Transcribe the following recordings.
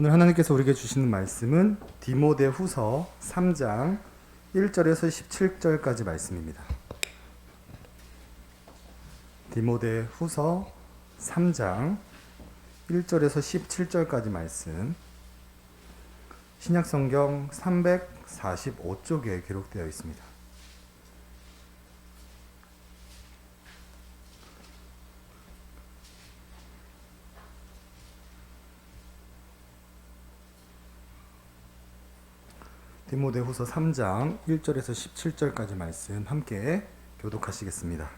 오늘 하나님께서 우리에게 주시는 말씀은 디모데후서 3장 1절에서 17절까지 말씀입니다. 디모데후서 3장 1절에서 17절까지 말씀, 신약성경 345쪽에 기록되어 있습니다. 디모데후서 3장 1절에서 17절까지 말씀 함께 교독하시겠습니다.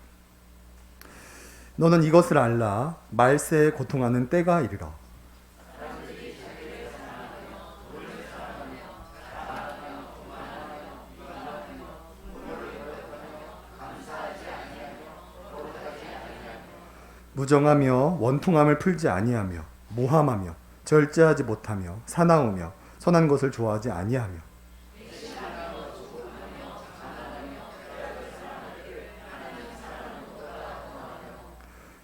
너는 이것을 알라. 말세에 고통하는 때가 이르러 무정하며 원통함을 풀지 아니하며 모함하며 절제하지 못하며 사나우며 선한 것을 좋아하지 아니하며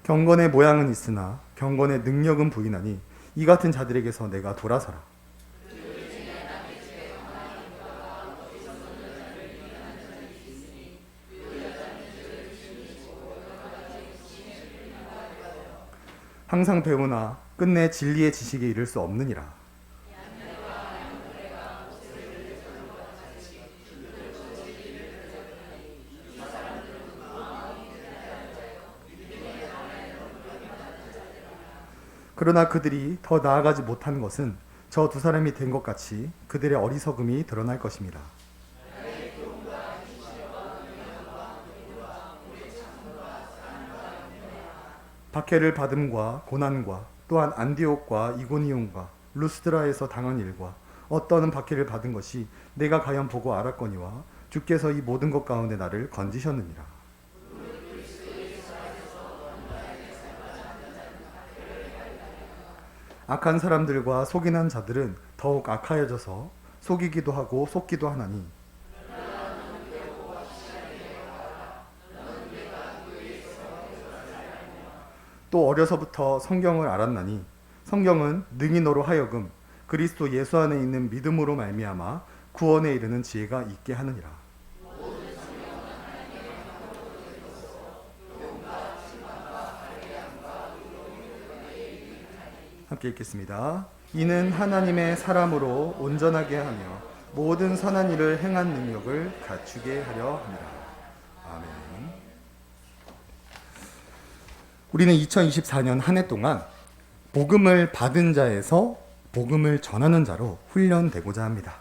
경건의 모양은 있으나 경건의 능력은 부인하니 이 같은 자들에게서 내가 돌아서라. 항상 배우나 끝내 진리의 지식에 이를 수 없느니라. 그러나 그들이 더 나아가지 못한 것은 저 두 사람이 된 것 같이 그들의 어리석음이 드러날 것입니다. 박해를 받음과 고난과 또한 안디옥과 이고니온과 루스드라에서 당한 일과 어떠한 박해를 받은 것이 내가 과연 보고 알았거니와 주께서 이 모든 것 가운데 나를 건지셨느니라. 악한 사람들과 속인한 자들은 더욱 악하여져서 속이기도 하고 속기도 하나니 또 어려서부터 성경을 알았나니 성경은 능히 너로 하여금 그리스도 예수 안에 있는 믿음으로 말미암아 구원에 이르는 지혜가 있게 하느니라. 함께 읽겠습니다. 이는 하나님의 사람으로 온전하게 하며 모든 선한 일을 행한 능력을 갖추게 하려 합니다. 아멘. 우리는 2024년 한 해 동안 복음을 받은 자에서 복음을 전하는 자로 훈련되고자 합니다.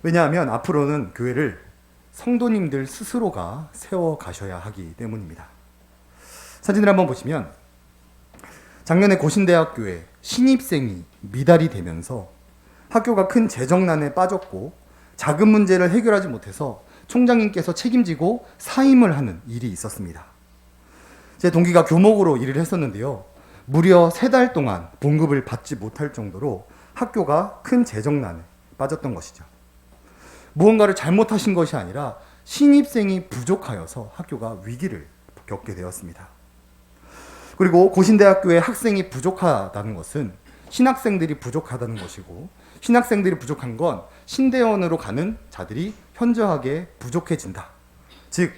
왜냐하면 앞으로는 교회를 성도님들 스스로가 세워 가셔야 하기 때문입니다. 사진을 한번 보시면 작년에 고신대학교에 신입생이 미달이 되면서 학교가 큰 재정난에 빠졌고 자금 문제를 해결하지 못해서 총장님께서 책임지고 사임을 하는 일이 있었습니다. 제 동기가 교목으로 일을 했었는데요. 무려 3달 동안 봉급을 받지 못할 정도로 학교가 큰 재정난에 빠졌던 것이죠. 무언가를 잘못하신 것이 아니라 신입생이 부족하여서 학교가 위기를 겪게 되었습니다. 그리고 고신대학교에 학생이 부족하다는 것은 신학생들이 부족하다는 것이고 신학생들이 부족한 건 신대원으로 가는 자들이 현저하게 부족해진다. 즉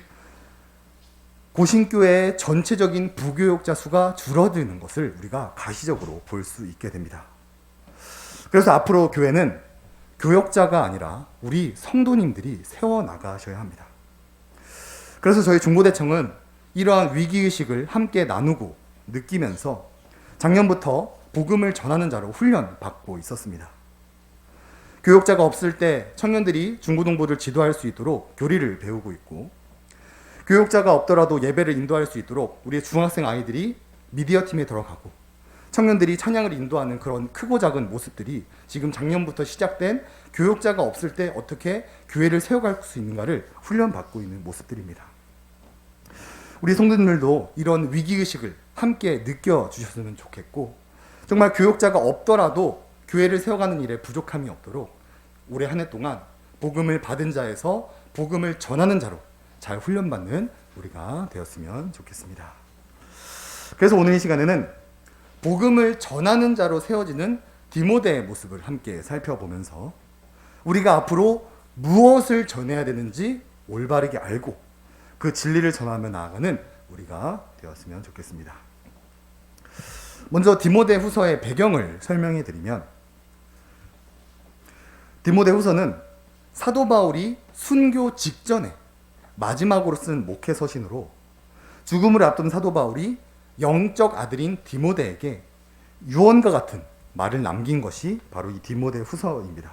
고신교회의 전체적인 부교육자 수가 줄어드는 것을 우리가 가시적으로 볼 수 있게 됩니다. 그래서 앞으로 교회는 교역자가 아니라 우리 성도님들이 세워나가셔야 합니다. 그래서 저희 중고대청은 이러한 위기의식을 함께 나누고 느끼면서 작년부터 복음을 전하는 자로 훈련받고 있었습니다. 교역자가 없을 때 청년들이 중고등부를 지도할 수 있도록 교리를 배우고 있고 교역자가 없더라도 예배를 인도할 수 있도록 우리 중학생 아이들이 미디어 팀에 들어가고 청년들이 찬양을 인도하는 그런 크고 작은 모습들이 지금 작년부터 시작된 교역자가 없을 때 어떻게 교회를 세워갈 수 있는가를 훈련받고 있는 모습들입니다. 우리 성도님들도 이런 위기의식을 함께 느껴주셨으면 좋겠고 정말 교역자가 없더라도 교회를 세워가는 일에 부족함이 없도록 올해 한 해 동안 복음을 받은 자에서 복음을 전하는 자로 잘 훈련받는 우리가 되었으면 좋겠습니다. 그래서 오늘 이 시간에는 복음을 전하는 자로 세워지는 디모데의 모습을 함께 살펴보면서 우리가 앞으로 무엇을 전해야 되는지 올바르게 알고 그 진리를 전하며 나아가는 우리가 되었으면 좋겠습니다. 먼저 디모데 후서의 배경을 설명해 드리면, 디모데 후서는 사도 바울이 순교 직전에 마지막으로 쓴 목회 서신으로 죽음을 앞둔 사도 바울이 영적 아들인 디모데에게 유언과 같은 말을 남긴 것이 바로 이 디모데 후서입니다.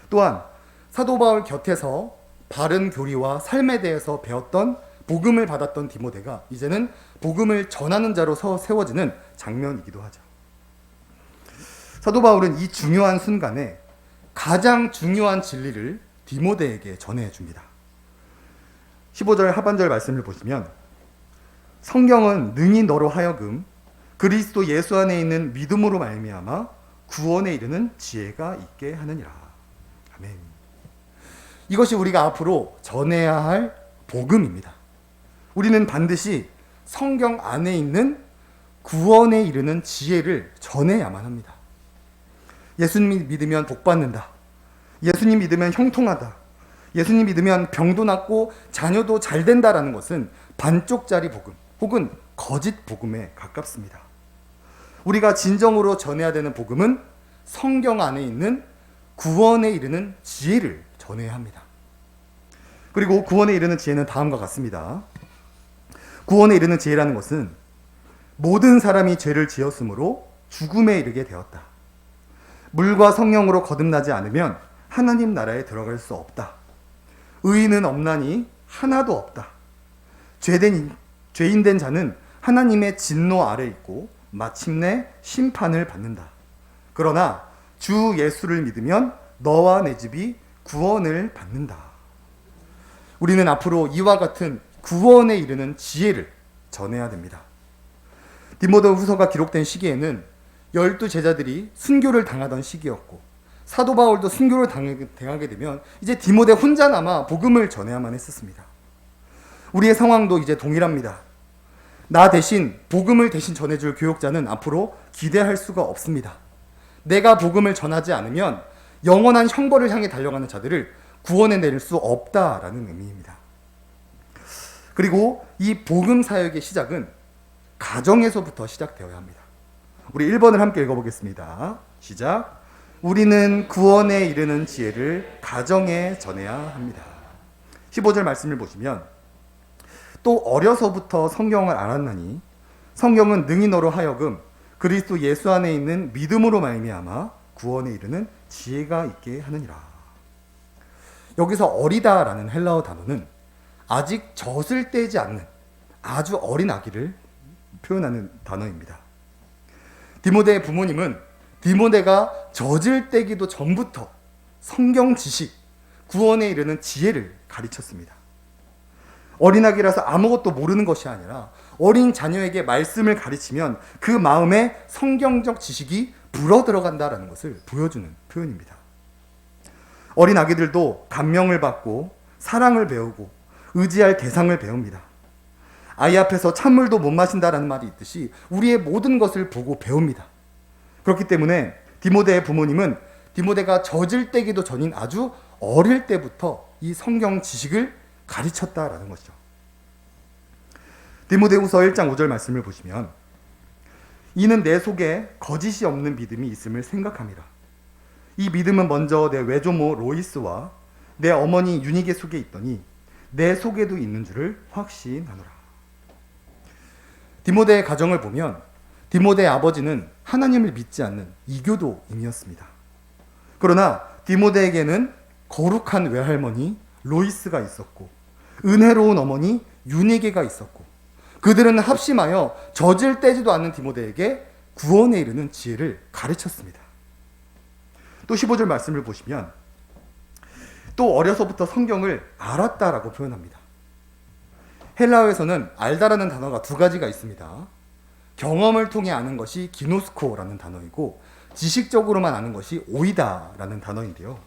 또한 사도 바울 곁에서 바른 교리와 삶에 대해서 배웠던 복음을 받았던 디모데가 이제는 복음을 전하는 자로 세워지는 장면이기도 하죠. 사도 바울은 이 중요한 순간에 가장 중요한 진리를 디모데에게 전해줍니다. 15절 하반절 말씀을 보시면 성경은 능히 너로 하여금 그리스도 예수 안에 있는 믿음으로 말미암아 구원에 이르는 지혜가 있게 하느니라. 아멘. 이것이 우리가 앞으로 전해야 할 복음입니다. 우리는 반드시 성경 안에 있는 구원에 이르는 지혜를 전해야만 합니다. 예수님 믿으면 복 받는다. 예수님 믿으면 형통하다. 예수님 믿으면 병도 낫고 자녀도 잘 된다라는 것은 반쪽짜리 복음 혹은 거짓 복음에 가깝습니다. 우리가 진정으로 전해야 되는 복음은 성경 안에 있는 구원에 이르는 지혜를 전해야 합니다. 그리고 구원에 이르는 지혜는 다음과 같습니다. 구원에 이르는 지혜라는 것은 모든 사람이 죄를 지었으므로 죽음에 이르게 되었다. 물과 성령으로 거듭나지 않으면 하나님 나라에 들어갈 수 없다. 의인은 없나니 하나도 없다. 죄인된 자는 하나님의 진노 아래 있고 마침내 심판을 받는다. 그러나 주 예수를 믿으면 너와 내 집이 구원을 받는다. 우리는 앞으로 이와 같은 구원에 이르는 지혜를 전해야 됩니다. 디모데 후서가 기록된 시기에는 12 제자들이 순교를 당하던 시기였고 사도 바울도 순교를 당하게 되면 이제 디모데 혼자나마 복음을 전해야만 했었습니다. 우리의 상황도 이제 동일합니다. 나 대신 복음을 대신 전해줄 교역자는 앞으로 기대할 수가 없습니다. 내가 복음을 전하지 않으면 영원한 형벌을 향해 달려가는 자들을 구원해 낼 수 없다라는 의미입니다. 그리고 이 복음 사역의 시작은 가정에서부터 시작되어야 합니다. 우리 1번을 함께 읽어보겠습니다. 시작. 우리는 구원에 이르는 지혜를 가정에 전해야 합니다. 15절 말씀을 보시면 또 어려서부터 성경을 알았나니 성경은 능히 너로 하여금 그리스도 예수 안에 있는 믿음으로 말미암아 구원에 이르는 지혜가 있게 하느니라. 여기서 어리다라는 헬라어 단어는 아직 젖을 떼지 않는 아주 어린 아기를 표현하는 단어입니다. 디모데의 부모님은 디모데가 젖을 떼기도 전부터 성경 지식, 구원에 이르는 지혜를 가르쳤습니다. 어린아기라서 아무것도 모르는 것이 아니라 어린 자녀에게 말씀을 가르치면 그 마음에 성경적 지식이 불어들어간다는 것을 보여주는 표현입니다. 어린아기들도 감명을 받고 사랑을 배우고 의지할 대상을 배웁니다. 아이 앞에서 찬물도 못 마신다라는 말이 있듯이 우리의 모든 것을 보고 배웁니다. 그렇기 때문에 디모데의 부모님은 디모데가 젖을 떼기도 전인 아주 어릴 때부터 이 성경 지식을 가르쳤다라는 것이죠. 디모데후서 1장 5절 말씀을 보시면 이는 내 속에 거짓이 없는 믿음이 있음을 생각함이라. 이 믿음은 먼저 내 외조모 로이스와 내 어머니 유니게 속에 있더니 내 속에도 있는 줄을 확신하노라. 디모데의 가정을 보면 디모데의 아버지는 하나님을 믿지 않는 이교도인이었습니다. 그러나 디모데에게는 거룩한 외할머니 로이스가 있었고 은혜로운 어머니 유니게가 있었고 그들은 합심하여 젖을 떼지도 않는 디모데에게 구원에 이르는 지혜를 가르쳤습니다. 또 15절 말씀을 보시면 또 어려서부터 성경을 알았다라고 표현합니다. 헬라어에서는 알다라는 단어가 두 가지가 있습니다. 경험을 통해 아는 것이 기노스코라는 단어이고 지식적으로만 아는 것이 오이다라는 단어인데요.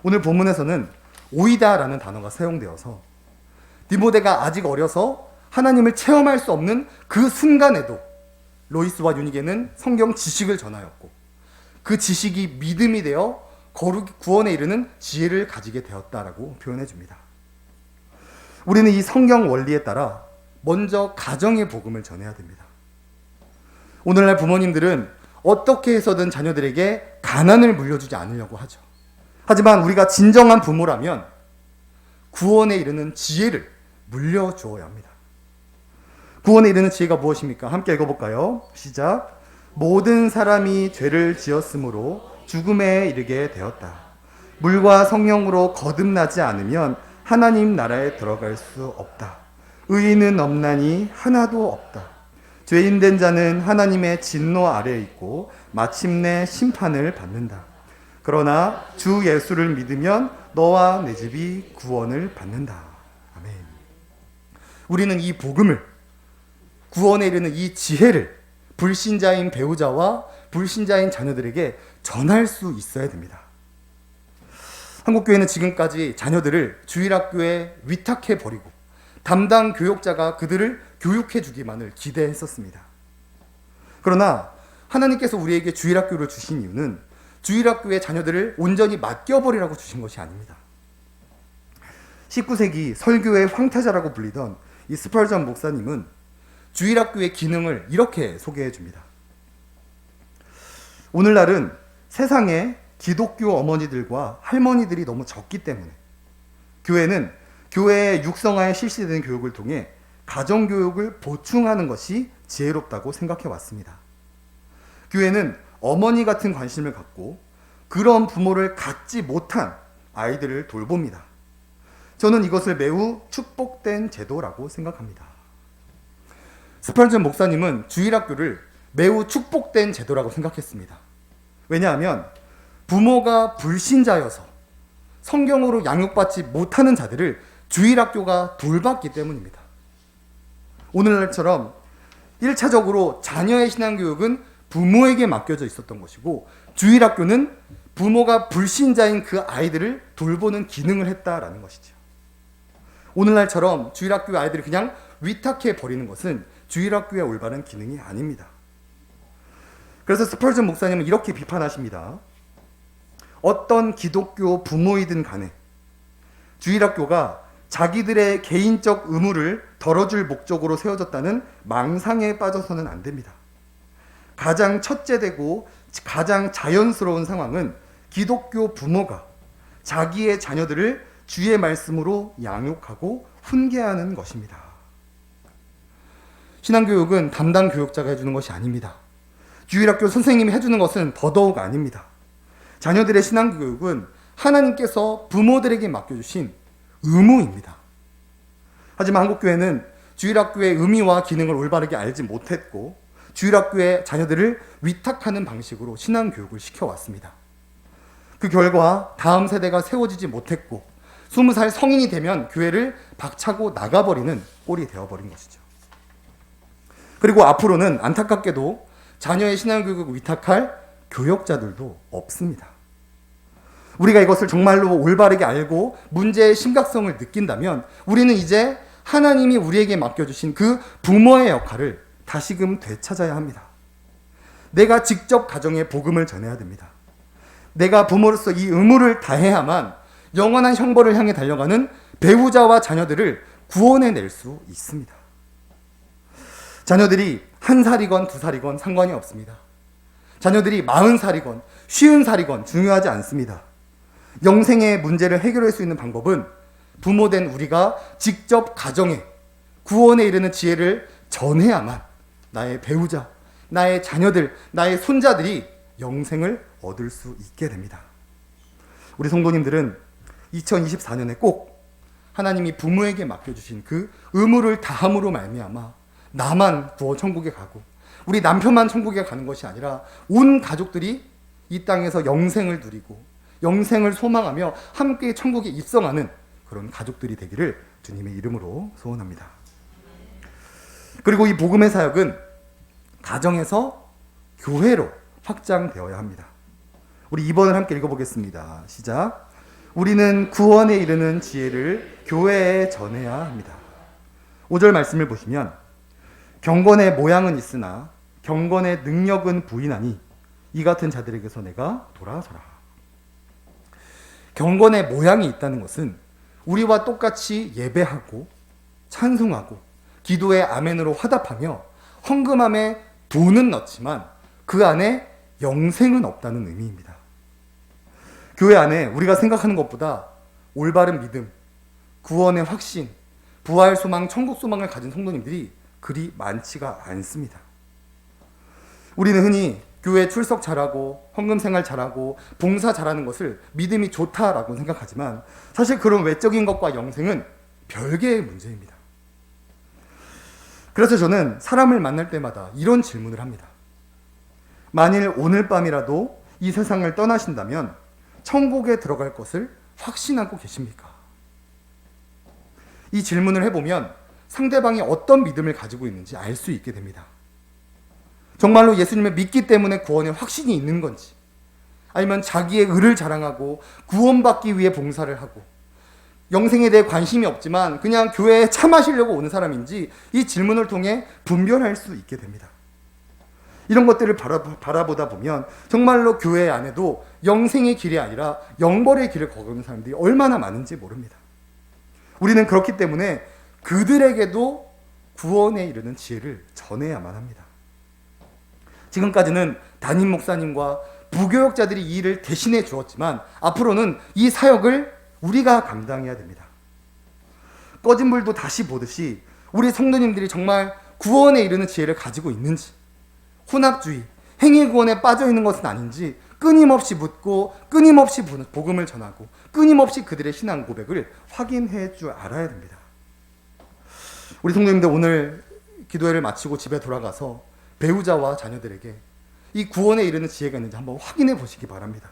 오늘 본문에서는 오이다라는 단어가 사용되어서 디모데가 아직 어려서 하나님을 체험할 수 없는 그 순간에도 로이스와 유니게는 성경 지식을 전하였고 그 지식이 믿음이 되어 구원에 이르는 지혜를 가지게 되었다라고 표현해 줍니다. 우리는 이 성경 원리에 따라 먼저 가정의 복음을 전해야 됩니다. 오늘날 부모님들은 어떻게 해서든 자녀들에게 가난을 물려주지 않으려고 하죠. 하지만 우리가 진정한 부모라면 구원에 이르는 지혜를 물려주어야 합니다. 구원에 이르는 지혜가 무엇입니까? 함께 읽어볼까요? 시작. 모든 사람이 죄를 지었으므로 죽음에 이르게 되었다. 물과 성령으로 거듭나지 않으면 하나님 나라에 들어갈 수 없다. 의인은 없나니 하나도 없다. 죄인된 자는 하나님의 진노 아래에 있고 마침내 심판을 받는다. 그러나 주 예수를 믿으면 너와 내 집이 구원을 받는다. 아멘. 우리는 이 복음을, 구원에 이르는 이 지혜를 불신자인 배우자와 불신자인 자녀들에게 전할 수 있어야 됩니다. 한국교회는 지금까지 자녀들을 주일학교에 위탁해버리고 담당 교육자가 그들을 교육해 주기만을 기대했었습니다. 그러나 하나님께서 우리에게 주일학교를 주신 이유는 주일학교에 자녀들을 온전히 맡겨버리라고 주신 것이 아닙니다. 19세기 설교의 황태자라고 불리던 이 스펄전 목사님은 주일학교의 기능을 이렇게 소개해 줍니다. 오늘날은 세상에 기독교 어머니들과 할머니들이 너무 적기 때문에 교회는 교회의 육성화에 실시되는 교육을 통해 가정교육을 보충하는 것이 지혜롭다고 생각해 왔습니다. 교회는 어머니 같은 관심을 갖고 그런 부모를 갖지 못한 아이들을 돌봅니다. 저는 이것을 매우 축복된 제도라고 생각합니다. 스펄전 목사님은 주일학교를 매우 축복된 제도라고 생각했습니다. 왜냐하면 부모가 불신자여서 성경으로 양육받지 못하는 자들을 주일학교가 돌봤기 때문입니다. 오늘날처럼 1차적으로 자녀의 신앙교육은 부모에게 맡겨져 있었던 것이고 주일학교는 부모가 불신자인 그 아이들을 돌보는 기능을 했다라는 것이죠. 오늘날처럼 주일학교 아이들을 그냥 위탁해 버리는 것은 주일학교의 올바른 기능이 아닙니다. 그래서 스펄전 목사님은 이렇게 비판하십니다. 어떤 기독교 부모이든 간에 주일학교가 자기들의 개인적 의무를 덜어줄 목적으로 세워졌다는 망상에 빠져서는 안 됩니다. 가장 첫째되고 가장 자연스러운 상황은 기독교 부모가 자기의 자녀들을 주의 말씀으로 양육하고 훈계하는 것입니다. 신앙교육은 담당 교육자가 해주는 것이 아닙니다. 주일학교 선생님이 해주는 것은 더더욱 아닙니다. 자녀들의 신앙교육은 하나님께서 부모들에게 맡겨주신 의무입니다. 하지만 한국교회는 주일학교의 의미와 기능을 올바르게 알지 못했고 주일학교에 자녀들을 위탁하는 방식으로 신앙교육을 시켜왔습니다. 그 결과 다음 세대가 세워지지 못했고 20살 성인이 되면 교회를 박차고 나가버리는 꼴이 되어버린 것이죠. 그리고 앞으로는 안타깝게도 자녀의 신앙교육을 위탁할 교역자들도 없습니다. 우리가 이것을 정말로 올바르게 알고 문제의 심각성을 느낀다면 우리는 이제 하나님이 우리에게 맡겨주신 그 부모의 역할을 다시금 되찾아야 합니다. 내가 직접 가정에 복음을 전해야 됩니다. 내가 부모로서 이 의무를 다해야만 영원한 형벌을 향해 달려가는 배우자와 자녀들을 구원해낼 수 있습니다. 자녀들이 1살이건 2살이건 상관이 없습니다. 자녀들이 40살이건 50살이건 중요하지 않습니다. 영생의 문제를 해결할 수 있는 방법은 부모된 우리가 직접 가정에 구원에 이르는 지혜를 전해야만 나의 배우자, 나의 자녀들, 나의 손자들이 영생을 얻을 수 있게 됩니다. 우리 성도님들은 2024년에 꼭 하나님이 부모에게 맡겨주신 그 의무를 다함으로 말미암아 나만 구원 천국에 가고 우리 남편만 천국에 가는 것이 아니라 온 가족들이 이 땅에서 영생을 누리고 영생을 소망하며 함께 천국에 입성하는 그런 가족들이 되기를 주님의 이름으로 소원합니다. 그리고 이 복음의 사역은 가정에서 교회로 확장되어야 합니다. 우리 2번을 함께 읽어보겠습니다. 시작. 우리는 구원에 이르는 지혜를 교회에 전해야 합니다. 5절 말씀을 보시면 경건의 모양은 있으나 경건의 능력은 부인하니 이 같은 자들에게서 내가 돌아서라. 경건의 모양이 있다는 것은 우리와 똑같이 예배하고 찬송하고 기도의 아멘으로 화답하며 헌금함에 돈은 넣지만 그 안에 영생은 없다는 의미입니다. 교회 안에 우리가 생각하는 것보다 올바른 믿음, 구원의 확신, 부활 소망, 천국 소망을 가진 성도님들이 그리 많지가 않습니다. 우리는 흔히 교회 출석 잘하고 헌금 생활 잘하고 봉사 잘하는 것을 믿음이 좋다라고 생각하지만 사실 그런 외적인 것과 영생은 별개의 문제입니다. 그래서 저는 사람을 만날 때마다 이런 질문을 합니다. 만일 오늘 밤이라도 이 세상을 떠나신다면 천국에 들어갈 것을 확신하고 계십니까? 이 질문을 해보면 상대방이 어떤 믿음을 가지고 있는지 알 수 있게 됩니다. 정말로 예수님을 믿기 때문에 구원에 확신이 있는 건지, 아니면 자기의 의를 자랑하고 구원받기 위해 봉사를 하고 영생에 대해 관심이 없지만 그냥 교회에 차 마시려고 오는 사람인지 이 질문을 통해 분별할 수 있게 됩니다. 이런 것들을 바라보다 보면 정말로 교회 안에도 영생의 길이 아니라 영벌의 길을 걸어가는 사람들이 얼마나 많은지 모릅니다. 우리는 그렇기 때문에 그들에게도 구원에 이르는 지혜를 전해야만 합니다. 지금까지는 담임 목사님과 부교역자들이 이 일을 대신해 주었지만 앞으로는 이 사역을 우리가 감당해야 됩니다. 꺼진 불도 다시 보듯이 우리 성도님들이 정말 구원에 이르는 지혜를 가지고 있는지, 혼합주의, 행위구원에 빠져 있는 것은 아닌지 끊임없이 묻고 끊임없이 복음을 전하고 끊임없이 그들의 신앙 고백을 확인해 줄 알아야 됩니다. 우리 성도님들 오늘 기도회를 마치고 집에 돌아가서 배우자와 자녀들에게 이 구원에 이르는 지혜가 있는지 한번 확인해 보시기 바랍니다.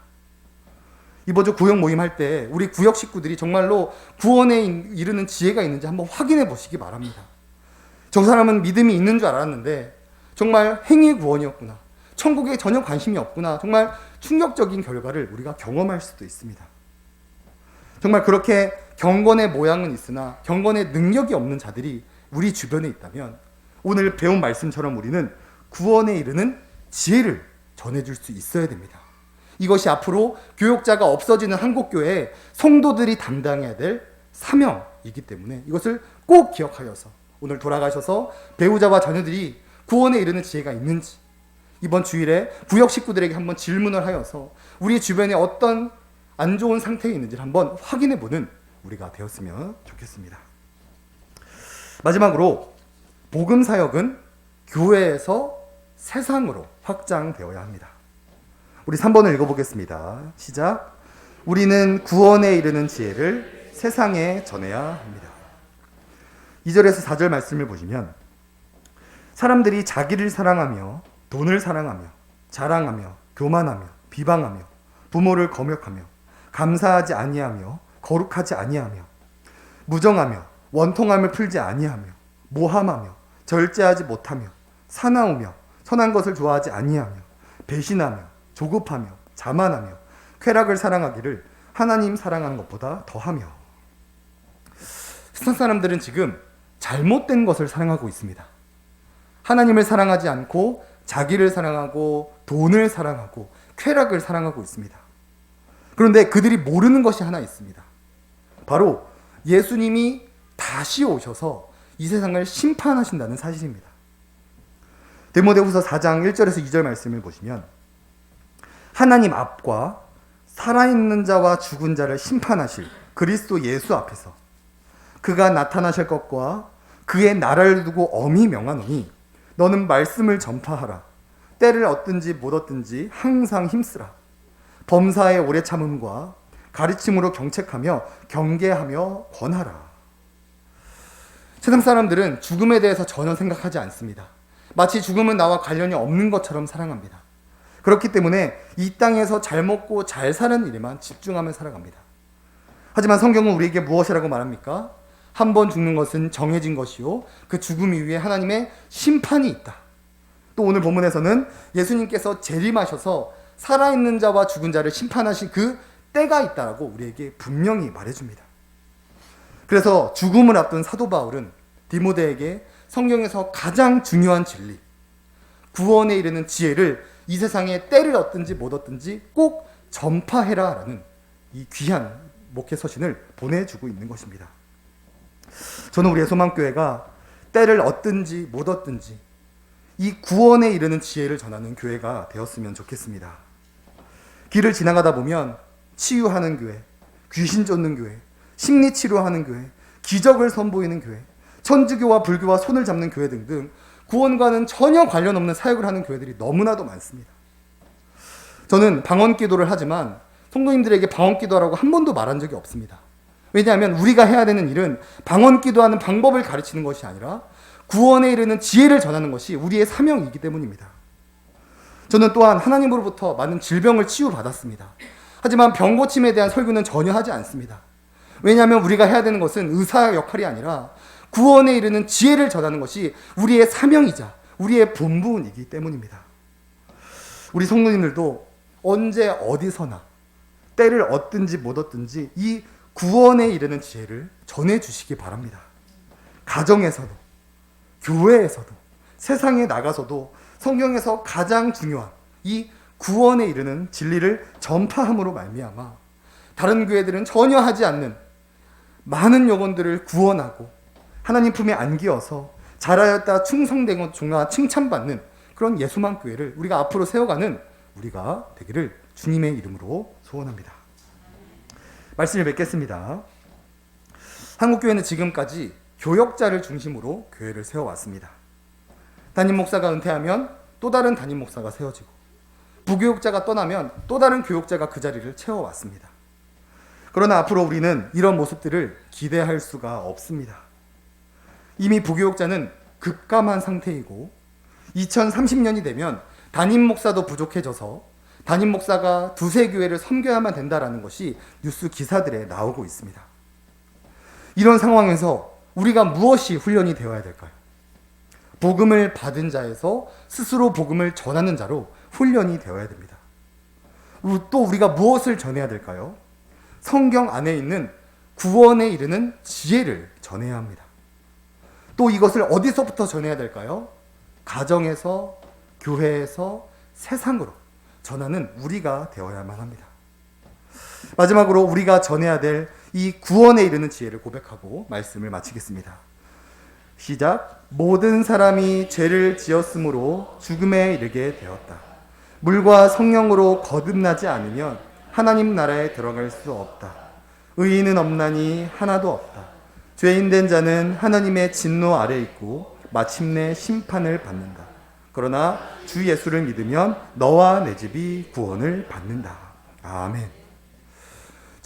이번 주 구역 모임 할 때 우리 구역 식구들이 정말로 구원에 이르는 지혜가 있는지 한번 확인해 보시기 바랍니다. 저 사람은 믿음이 있는 줄 알았는데 정말 행위 구원이었구나. 천국에 전혀 관심이 없구나. 정말 충격적인 결과를 우리가 경험할 수도 있습니다. 정말 그렇게 경건의 모양은 있으나 경건의 능력이 없는 자들이 우리 주변에 있다면 오늘 배운 말씀처럼 우리는 구원에 이르는 지혜를 전해줄 수 있어야 됩니다. 이것이 앞으로 교역자가 없어지는 한국교회에 성도들이 담당해야 될 사명이기 때문에 이것을 꼭 기억하여서 오늘 돌아가셔서 배우자와 자녀들이 구원에 이르는 지혜가 있는지 이번 주일에 구역 식구들에게 한번 질문을 하여서 우리 주변에 어떤 안 좋은 상태에 있는지를 한번 확인해보는 우리가 되었으면 좋겠습니다. 마지막으로 복음 사역은 교회에서 세상으로 확장되어야 합니다. 우리 3번을 읽어보겠습니다. 시작. 우리는 구원에 이르는 지혜를 세상에 전해야 합니다. 2절에서 4절 말씀을 보시면 사람들이 자기를 사랑하며 돈을 사랑하며 자랑하며 교만하며 비방하며 부모를 거역하며 감사하지 아니하며 거룩하지 아니하며 무정하며 원통함을 풀지 아니하며 모함하며 절제하지 못하며 사나우며 선한 것을 좋아하지 아니하며 배신하며 조급하며 자만하며 쾌락을 사랑하기를 하나님 사랑하는 것보다 더하며. 세상 사람들은 지금 잘못된 것을 사랑하고 있습니다. 하나님을 사랑하지 않고 자기를 사랑하고 돈을 사랑하고 쾌락을 사랑하고 있습니다. 그런데 그들이 모르는 것이 하나 있습니다. 바로 예수님이 다시 오셔서 이 세상을 심판하신다는 사실입니다. 디모데후서 4장 1절에서 2절 말씀을 보시면 하나님 앞과 살아있는 자와 죽은 자를 심판하실 그리스도 예수 앞에서 그가 나타나실 것과 그의 나라를 두고 엄히 명하노니 너는 말씀을 전파하라. 때를 얻든지 못 얻든지 항상 힘쓰라. 범사의 오래 참음과 가르침으로 경책하며 경계하며 권하라. 세상 사람들은 죽음에 대해서 전혀 생각하지 않습니다. 마치 죽음은 나와 관련이 없는 것처럼 살아갑니다. 그렇기 때문에 이 땅에서 잘 먹고 잘 사는 일에만 집중하며 살아갑니다. 하지만 성경은 우리에게 무엇이라고 말합니까? 한 번 죽는 것은 정해진 것이요 그 죽음 이후에 하나님의 심판이 있다. 또 오늘 본문에서는 예수님께서 재림하셔서 살아있는 자와 죽은 자를 심판하신 그 때가 있다라고 우리에게 분명히 말해줍니다. 그래서 죽음을 앞둔 사도 바울은 디모데에게 성경에서 가장 중요한 진리, 구원에 이르는 지혜를 이 세상에 때를 얻든지 못 얻든지 꼭 전파해라라는 이 귀한 목회 서신을 보내주고 있는 것입니다. 저는 우리의 소망교회가 때를 얻든지 못 얻든지 이 구원에 이르는 지혜를 전하는 교회가 되었으면 좋겠습니다. 길을 지나가다 보면 치유하는 교회, 귀신 쫓는 교회, 심리치료하는 교회, 기적을 선보이는 교회, 천주교와 불교와 손을 잡는 교회 등등 구원과는 전혀 관련 없는 사역을 하는 교회들이 너무나도 많습니다. 저는 방언기도를 하지만 성도님들에게 방언기도하라고 한 번도 말한 적이 없습니다. 왜냐하면 우리가 해야 되는 일은 방언기도하는 방법을 가르치는 것이 아니라 구원에 이르는 지혜를 전하는 것이 우리의 사명이기 때문입니다. 저는 또한 하나님으로부터 많은 질병을 치유받았습니다. 하지만 병고침에 대한 설교는 전혀 하지 않습니다. 왜냐하면 우리가 해야 되는 것은 의사 역할이 아니라 구원에 이르는 지혜를 전하는 것이 우리의 사명이자 우리의 본분이기 때문입니다. 우리 성도님들도 언제 어디서나 때를 얻든지 못 얻든지 이 구원에 이르는 지혜를 전해주시기 바랍니다. 가정에서도 교회에서도 세상에 나가서도 성경에서 가장 중요한 이 구원에 이르는 진리를 전파함으로 말미암아 다른 교회들은 전혀 하지 않는 많은 영혼들을 구원하고 하나님 품에 안기어서 잘하였다 충성된 종아 칭찬받는 그런 예수만 교회를 우리가 앞으로 세워가는 우리가 되기를 주님의 이름으로 소원합니다. 말씀을 맺겠습니다. 한국교회는 지금까지 교역자를 중심으로 교회를 세워왔습니다. 담임 목사가 은퇴하면 또 다른 담임 목사가 세워지고 부교역자가 떠나면 또 다른 교역자가 그 자리를 채워왔습니다. 그러나 앞으로 우리는 이런 모습들을 기대할 수가 없습니다. 이미 부교역자는 급감한 상태이고 2030년이 되면 담임 목사도 부족해져서 담임 목사가 두세 교회를 섬겨야만 된다라는 것이 뉴스 기사들에 나오고 있습니다. 이런 상황에서 우리가 무엇이 훈련이 되어야 될까요? 복음을 받은 자에서 스스로 복음을 전하는 자로 훈련이 되어야 됩니다. 또 우리가 무엇을 전해야 될까요? 성경 안에 있는 구원에 이르는 지혜를 전해야 합니다. 또 이것을 어디서부터 전해야 될까요? 가정에서, 교회에서, 세상으로 전하는 우리가 되어야만 합니다. 마지막으로 우리가 전해야 될 이 구원에 이르는 지혜를 고백하고 말씀을 마치겠습니다. 시작. 모든 사람이 죄를 지었으므로 죽음에 이르게 되었다. 물과 성령으로 거듭나지 않으면 하나님 나라에 들어갈 수 없다. 의인은 없나니 하나도 없다. 죄인된 자는 하나님의 진노 아래 있고 마침내 심판을 받는다. 그러나 주 예수를 믿으면 너와 내 집이 구원을 받는다. 아멘.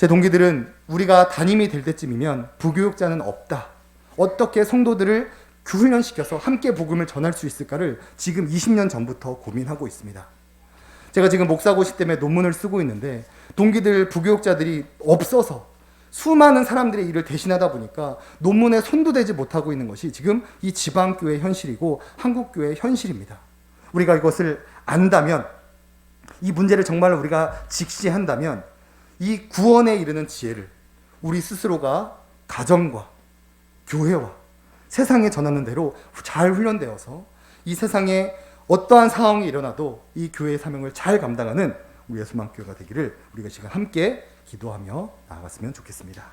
제 동기들은 우리가 담임이 될 때쯤이면 부교육자는 없다. 어떻게 성도들을 훈련시켜서 함께 복음을 전할 수 있을까를 지금 20년 전부터 고민하고 있습니다. 제가 지금 목사고시 때문에 논문을 쓰고 있는데 동기들, 부교육자들이 없어서 수많은 사람들의 일을 대신하다 보니까 논문에 손도 대지 못하고 있는 것이 지금 이 지방교회 현실이고 한국교회 현실입니다. 우리가 이것을 안다면, 이 문제를 정말 우리가 직시한다면 이 구원에 이르는 지혜를 우리 스스로가 가정과 교회와 세상에 전하는 대로 잘 훈련되어서 이 세상에 어떠한 상황이 일어나도 이 교회의 사명을 잘 감당하는 우리의 소망교회가 되기를 우리가 지금 함께 기도하며 나아갔으면 좋겠습니다.